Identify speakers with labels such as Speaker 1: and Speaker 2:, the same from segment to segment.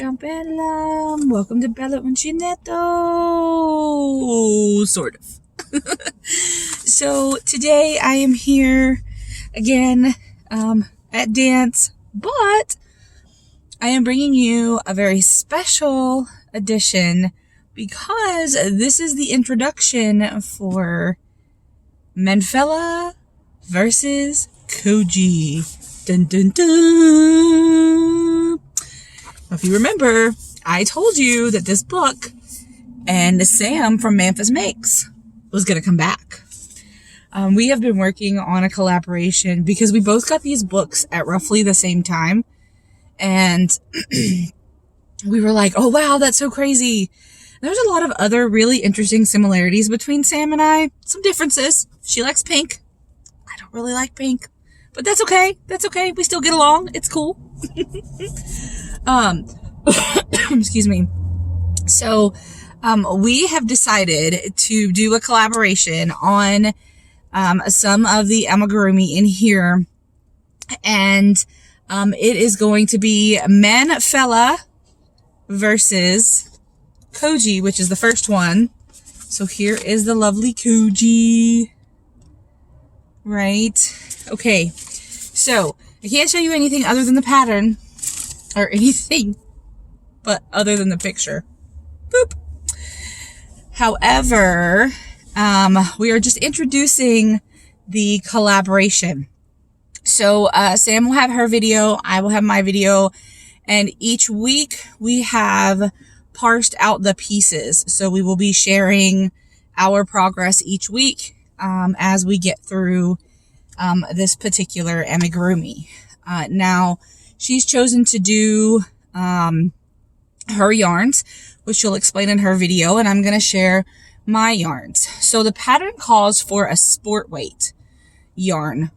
Speaker 1: Ciao Bella, welcome to Bellauncinettocrafts, sort of. So today I am here again at dance, but I am bringing you a very special edition because this is the introduction for Manfella versus Koji. Dun dun dun. If you remember, I told you that this book and Sam from Memphis Makes was going to come back. We have been working on a collaboration because we both got these books at roughly the same time. And we were like, oh wow, that's so crazy. There's a lot of other really interesting similarities between Sam and I. Some differences. She likes pink. I don't really like pink. But that's okay. That's okay. We still get along. It's cool. Excuse me. So, we have decided to do a collaboration on, some of the amigurumi in here. And, it is going to be Manfella versus Koji, which is the first one. So here is the lovely Koji. Right. Okay. So I can't show you anything other than the pattern or anything but other than the picture. Boop. However, we are just introducing the collaboration. So, Sam will have her video. I will have my video. And each week we have parsed out the pieces. So we will be sharing our progress each week, as we get through, this particular amigurumi. Now she's chosen to do, her yarns, which she'll explain in her video, and I'm going to share my yarns. So the pattern calls for a sport weight yarn.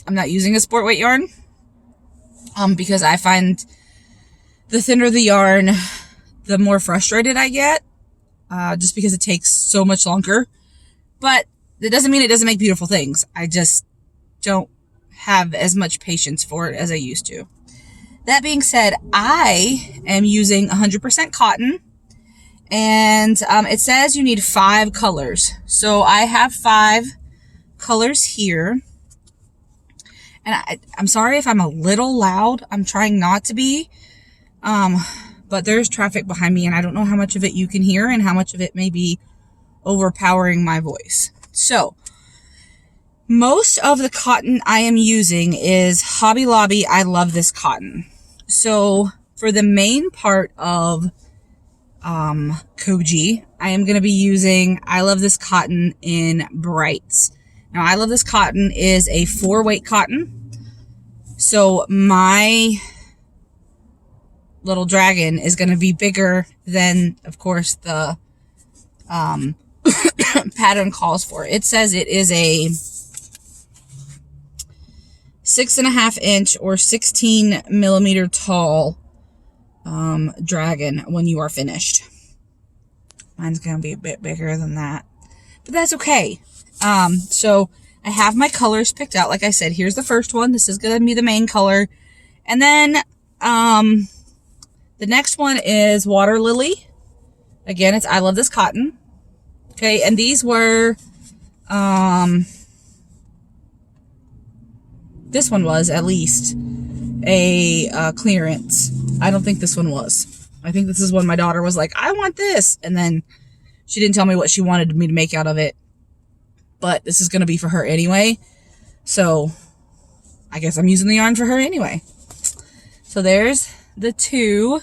Speaker 1: I'm not using a sport weight yarn, because I find the thinner the yarn, the more frustrated I get, just because it takes so much longer. But it doesn't mean it doesn't make beautiful things. I just don't have as much patience for it as I used to. That being said, I am using 100% cotton, and it says you need 5 colors. So I have 5 colors here. And I'm sorry if I'm a little loud. I'm trying not to be. But there's traffic behind me, and I don't know how much of it you can hear and how much of it may be overpowering my voice. So, most of the cotton I am using is Hobby Lobby. I love this cotton. So, for the main part of Koji, I am going to be using I Love This Cotton in Brights. Now, I Love This Cotton is a 4-weight cotton. So, my little dragon is going to be bigger than, of course, the pattern calls for. It says it is a 6.5 inch or 16 millimeter tall dragon when you are finished. Mine's going to be a bit bigger than that, but that's okay. So I have my colors picked out. Like I said, here's the first one. This is going to be the main color. And then, the next one is Water Lily. Again, it's I Love This Cotton. Okay. And these were, this one was at least a, clearance. I don't think this one was. I think this is when my daughter was like, I want this. And then she didn't tell me what she wanted me to make out of it. But this is going to be for her anyway. So I guess I'm using the yarn for her anyway. So there's the 2.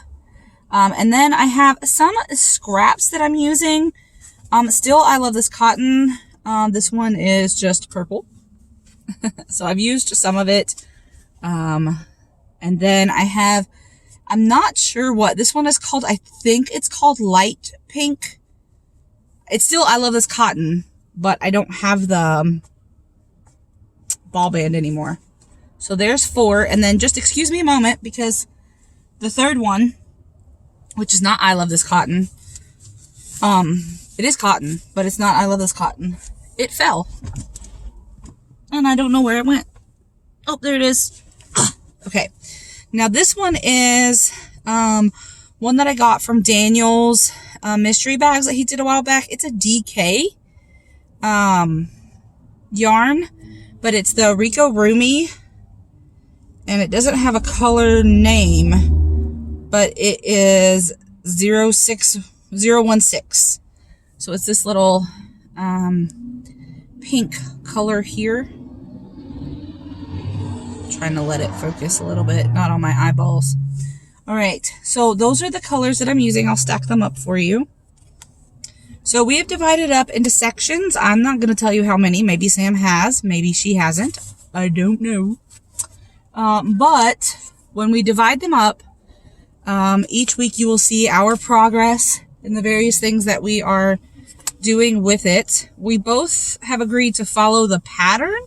Speaker 1: And then I have some scraps that I'm using. Still, I Love This Cotton. This one is just purple. So I've used some of it. And then I have, I'm not sure what this one is called. I think it's called Light Pink. It's still I Love This Cotton, but I don't have the ball band anymore. So there's 4. And then just excuse me a moment, because the third one, which is not I Love This Cotton, it is cotton, but it's not I Love This Cotton. It fell. And I don't know where it went. Oh, there it is. Okay. Now this one is One that I got from Daniel's mystery bags that he did a while back. It's a DK yarn, but it's the amigurumi, and it doesn't have a color name, but it is 06016. So it's this little pink color here. Trying to let it focus a little bit, not on my eyeballs. All right, so those are the colors that I'm using. I'll stack them up for you. So we have divided up into sections. I'm not going to tell you how many. Maybe Sam has, maybe she hasn't. I don't know. But when we divide them up, each week you will see our progress in the various things that we are doing with it. We both have agreed to follow the pattern,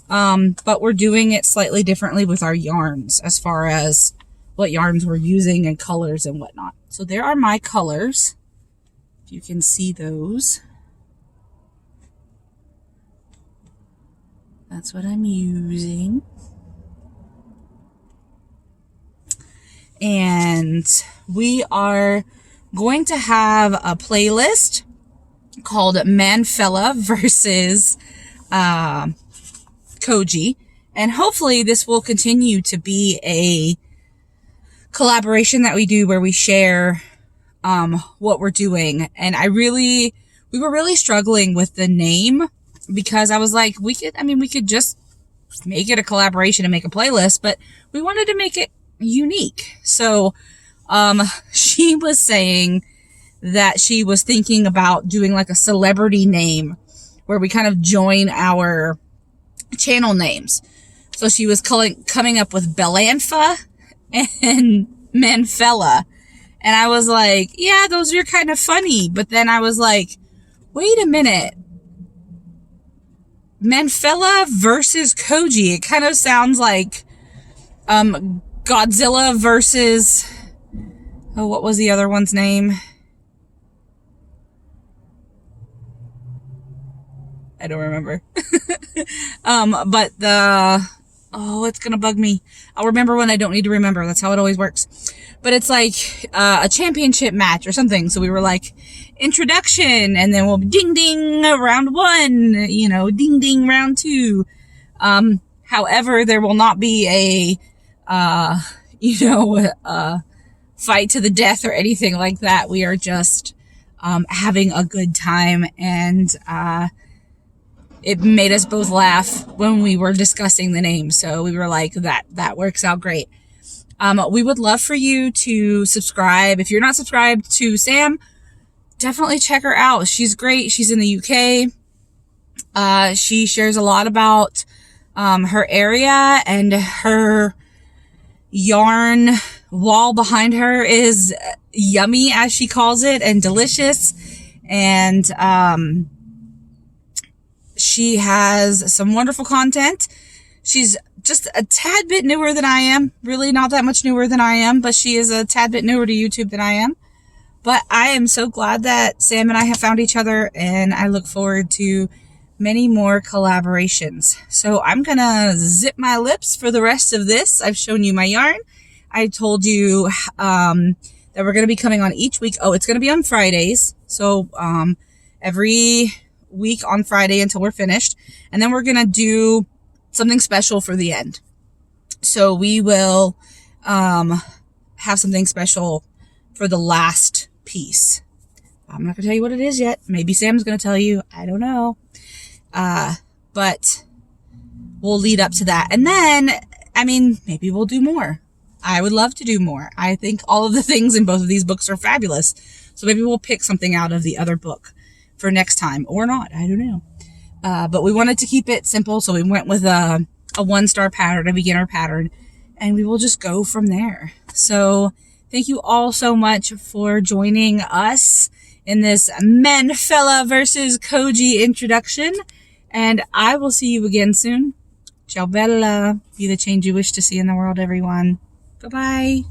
Speaker 1: but we're doing it slightly differently with our yarns as far as what yarns we're using and colors and whatnot. So there are my colors. If you can see those. That's what I'm using. And we are going to have a playlist called Manfella versus Koji. And hopefully this will continue to be a collaboration that we do where we share what we're doing. And we were really struggling with the name, because I was like, we could just make it a collaboration and make a playlist, but we wanted to make it unique. So she was saying that she was thinking about doing like a celebrity name where we kind of join our channel names. So she was coming up with Bellauncinettocrafts and Manfella. And I was like, yeah, those are kind of funny. But then I was like, wait a minute. Manfella versus Koji. It kind of sounds like Godzilla versus... Oh, what was the other one's name? I don't remember. But it's gonna bug me. I'll remember when I don't need to remember. That's how it always works. But it's like a championship match or something. So we were like, introduction, and then we'll ding ding round 1, ding ding round 2. However, there will not be a fight to the death or anything like that. We are just having a good time, and it made us both laugh when we were discussing the name. So we were like, that works out great. We would love for you to subscribe. If you're not subscribed to Sam, definitely check her out. She's great. She's in the UK. She shares a lot about her area, and her yarn wall behind her is yummy, as she calls it, and delicious. And she has some wonderful content. She's just a tad bit newer than I am. Really not that much newer than I am, but she is a tad bit newer to YouTube than I am. But I am so glad that Sam and I have found each other, and I look forward to many more collaborations. So I'm gonna zip my lips for the rest of this. I've shown you my yarn. I told you that we're gonna be coming on each week. Oh, it's gonna be on Fridays. So every week on Friday until we're finished. And then we're gonna do something special for the end. So we will have something special for the last piece. I'm not gonna tell you what it is yet. Maybe Sam's gonna tell you. I don't know. But we'll lead up to that. And then, maybe we'll do more. I would love to do more. I think all of the things in both of these books are fabulous. So maybe we'll pick something out of the other book for next time, or not. I don't know. But we wanted to keep it simple, so we went with a 1-star pattern, a beginner pattern, and we will just go from there. So thank you all so much for joining us in this Manfella versus Koji introduction, and I will see you again soon. Ciao bella. Be the change you wish to see in the world, everyone. Bye-bye.